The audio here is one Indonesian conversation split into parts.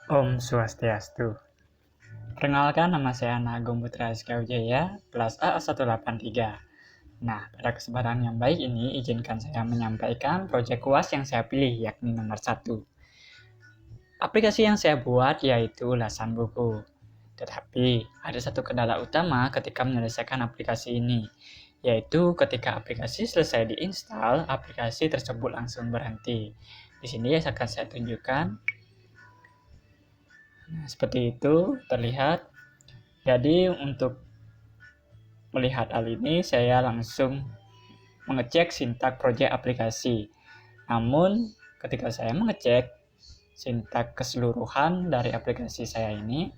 Om Swastiastu. Perkenalkan, nama saya Agung Putra SK Wijaya, kelas A183. Nah, pada kesempatan yang baik ini, izinkan saya menyampaikan proyek UAS yang saya pilih, yakni nomor 1. Aplikasi yang saya buat yaitu ulasan buku. Tetapi, ada satu kendala utama ketika menyelesaikan aplikasi ini, yaitu ketika aplikasi selesai diinstal, aplikasi tersebut langsung berhenti. Di sini akan saya tunjukkan. Nah, seperti itu terlihat. Jadi untuk melihat hal ini, saya langsung mengecek sintak proyek aplikasi. Namun, ketika saya mengecek sintak keseluruhan dari aplikasi saya ini,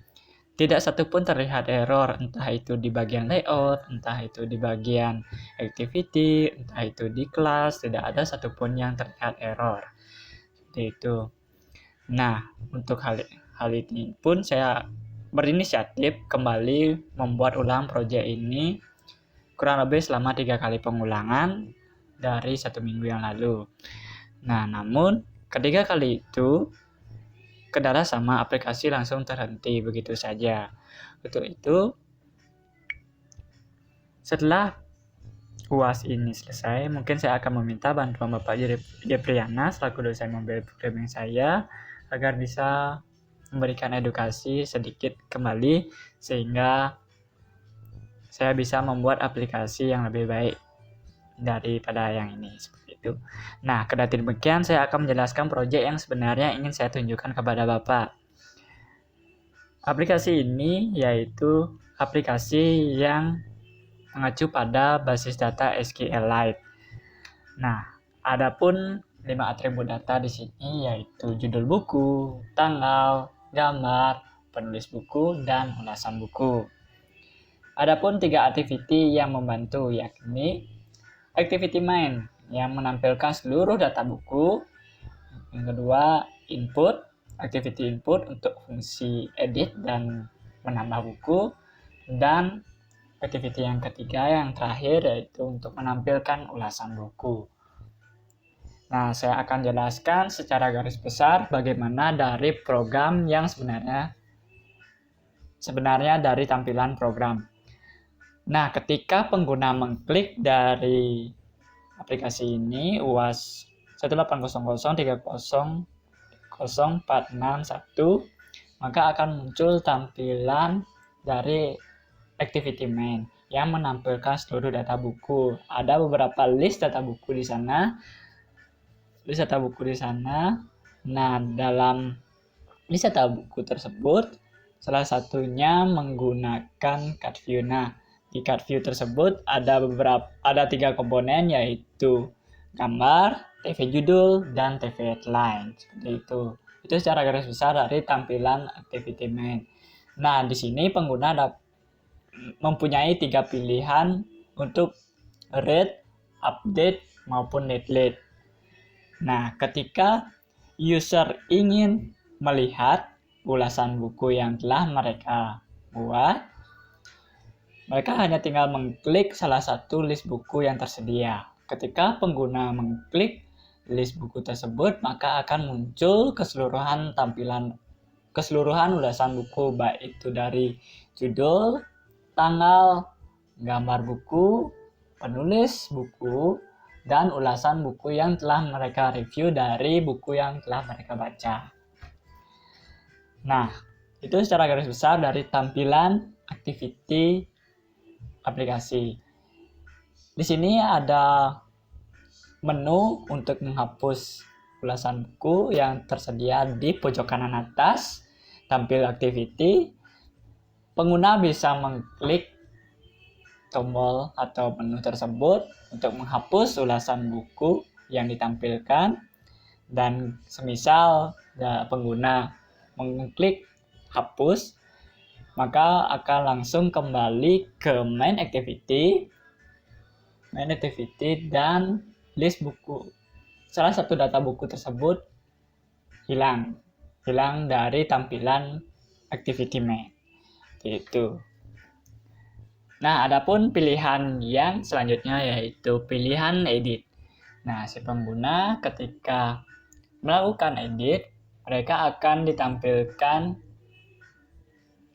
tidak satupun terlihat error, entah itu di bagian layout, entah itu di bagian activity, entah itu di kelas, tidak ada satupun yang terlihat error. Seperti itu. Nah, untuk hal ini pun saya berinisiatif kembali membuat ulang proyek ini kurang lebih selama 3 kali pengulangan dari 1 minggu yang lalu. Nah, namun ketiga kali itu kendala sama aplikasi langsung terhenti begitu saja. Untuk itu, setelah UAS ini selesai, mungkin saya akan meminta bantuan Bapak Jepriana selaku dosen mobile programming saya agar bisa memberikan edukasi sedikit kembali sehingga saya bisa membuat aplikasi yang lebih baik daripada yang ini, seperti itu. Nah, kendati demikian saya akan menjelaskan proyek yang sebenarnya ingin saya tunjukkan kepada Bapak. Aplikasi ini yaitu aplikasi yang mengacu pada basis data SQLite. Nah, adapun 5 atribut data di sini yaitu judul buku, tanggal, gambar, penulis buku, dan ulasan buku. Adapun 3 activity yang membantu yakni activity main yang menampilkan seluruh data buku. Yang kedua, activity input untuk fungsi edit dan menambah buku. Dan activity yang ketiga yang terakhir yaitu untuk menampilkan ulasan buku. Nah, saya akan jelaskan secara garis besar bagaimana dari program yang sebenarnya dari tampilan program. Nah, ketika pengguna mengklik dari aplikasi ini UAS 18003000461, maka akan muncul tampilan dari activity main yang menampilkan seluruh data buku. Ada beberapa list data buku di sana. Nah, dalam list data buku tersebut, salah satunya menggunakan card view. Nah, di card view tersebut ada 3 komponen yaitu gambar, TV judul, dan TV headline. Seperti itu. Itu secara garis besar dari tampilan activity main. Nah, di sini pengguna mempunyai 3 pilihan untuk read, update, maupun delete. Nah, ketika user ingin melihat ulasan buku yang telah mereka buat, mereka hanya tinggal mengklik salah satu list buku yang tersedia. Ketika pengguna mengklik list buku tersebut, maka akan muncul keseluruhan ulasan buku, baik itu dari judul, tanggal, gambar buku, penulis buku, dan ulasan buku yang telah mereka review dari buku yang telah mereka baca. Nah, itu secara garis besar dari tampilan activity aplikasi. Di sini ada menu untuk menghapus ulasan buku yang tersedia di pojok kanan atas. Tampil activity, pengguna bisa mengklik tombol atau menu tersebut untuk menghapus ulasan buku yang ditampilkan, dan semisal pengguna mengklik hapus, maka akan langsung kembali ke main activity dan list buku. Salah satu data buku tersebut hilang dari tampilan activity main. Itu. Nah, adapun pilihan yang selanjutnya yaitu pilihan edit. Nah, si pengguna ketika melakukan edit mereka akan ditampilkan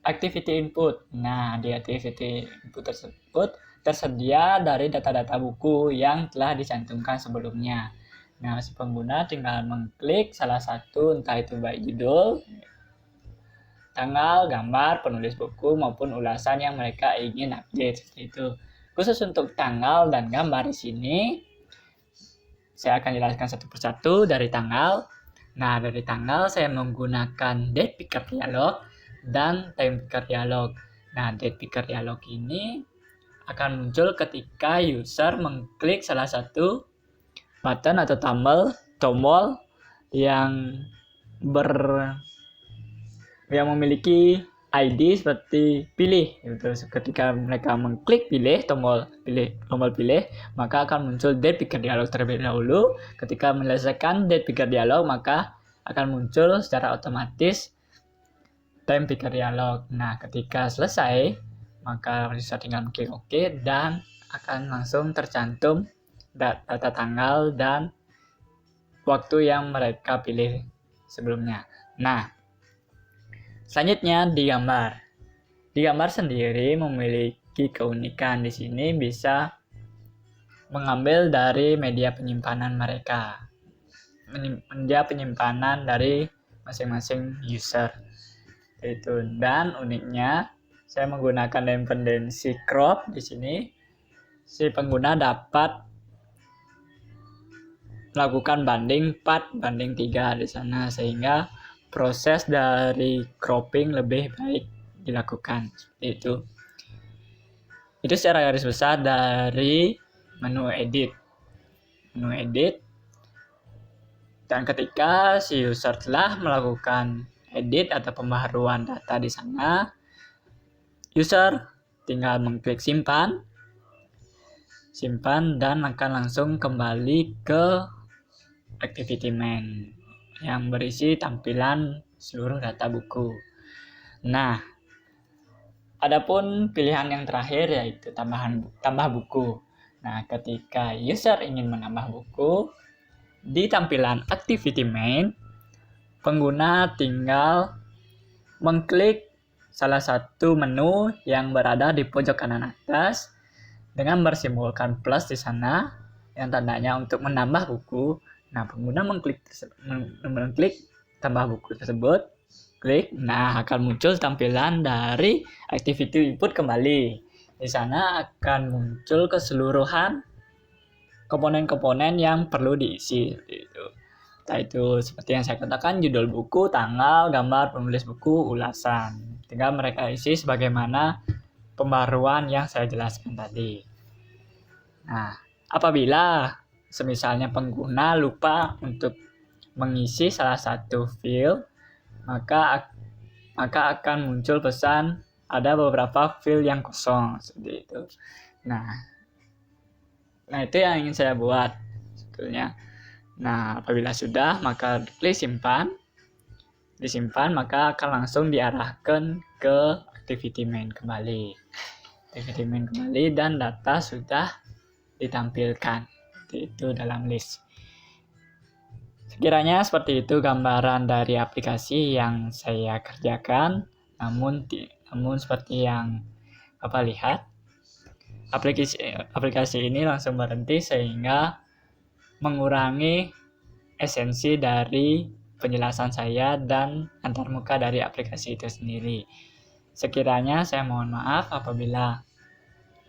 activity input. Nah, di activity input tersebut tersedia dari data-data buku yang telah dicantumkan sebelumnya. Nah, si pengguna tinggal mengklik salah satu, entah itu baik judul, tanggal, gambar, penulis buku, maupun ulasan yang mereka ingin update, seperti itu. Khusus untuk tanggal dan gambar di sini, saya akan jelaskan satu persatu dari tanggal. Nah, dari tanggal saya menggunakan date picker dialog dan time picker dialog. Nah, date picker dialog ini akan muncul ketika user mengklik salah satu button atau tombol yang memiliki ID seperti pilih. Terus ketika mereka mengklik tombol pilih, maka akan muncul date picker dialog terlebih dahulu. Ketika menyelesaikan date picker dialog, maka akan muncul secara otomatis time picker dialog. Nah, ketika selesai, maka bisa tinggal klik OK dan akan langsung tercantum data tanggal dan waktu yang mereka pilih sebelumnya. Nah, selanjutnya di gambar. Di gambar sendiri memiliki keunikan. Di sini bisa mengambil dari media penyimpanan mereka. Media penyimpanan dari masing-masing user. Itu. Dan uniknya saya menggunakan dependensi crop di sini. Si pengguna dapat melakukan banding 4:3 di sana, sehingga proses dari cropping lebih baik dilakukan. Seperti itu. Itu secara garis besar dari menu edit. Dan ketika si user telah melakukan edit atau pembaharuan data di sana, user tinggal mengklik simpan dan akan langsung kembali ke activity main yang berisi tampilan seluruh data buku. Nah, adapun pilihan yang terakhir yaitu tambah buku. Nah, ketika user ingin menambah buku, di tampilan activity main, pengguna tinggal mengklik salah satu menu yang berada di pojok kanan atas dengan bersimbolkan plus di sana yang tandanya untuk menambah buku. Nah, pengguna mengklik tambah buku tersebut, klik, nah akan muncul tampilan dari activity input kembali. Di sana akan muncul keseluruhan komponen-komponen yang perlu diisi. Itu seperti yang saya katakan, judul buku, tanggal, gambar, penulis buku, ulasan. Tinggal mereka isi sebagaimana pembaruan yang saya jelaskan tadi. Nah, apabila semisalnya pengguna lupa untuk mengisi salah satu field, maka akan muncul pesan ada beberapa field yang kosong, seperti itu. Nah itu yang ingin saya buat sebetulnya. Nah, apabila sudah, maka klik disimpan, maka akan langsung diarahkan ke activity main kembali. Dan data sudah ditampilkan itu dalam list. Sekiranya seperti itu gambaran dari aplikasi yang saya kerjakan. Namun seperti yang Bapak lihat, aplikasi ini langsung berhenti sehingga mengurangi esensi dari penjelasan saya dan antarmuka dari aplikasi itu sendiri. Sekiranya saya mohon maaf apabila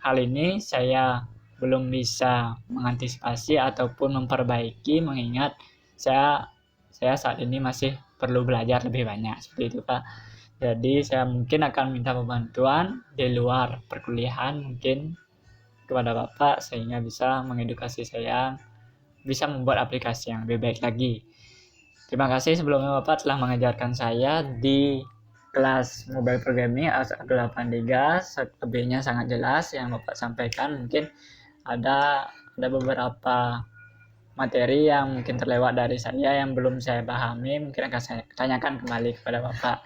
hal ini saya belum bisa mengantisipasi ataupun memperbaiki, mengingat saya saat ini masih perlu belajar lebih banyak, seperti itu Pak. Jadi saya mungkin akan minta bantuan di luar perkuliahan mungkin kepada Bapak sehingga bisa mengedukasi saya bisa membuat aplikasi yang lebih baik lagi. Terima kasih sebelumnya Bapak telah mengajarkan saya di kelas mobile programming AS183. Lebihnya sangat jelas yang Bapak sampaikan. Mungkin ada beberapa materi yang mungkin terlewat dari saya yang belum saya pahami, mungkin akan saya tanyakan kembali kepada Bapak.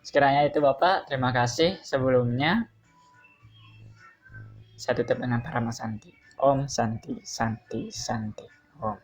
Sekiranya itu Bapak, terima kasih sebelumnya. Saya tutup dengan Parama Santi. Om Santi Santi Santi. Om.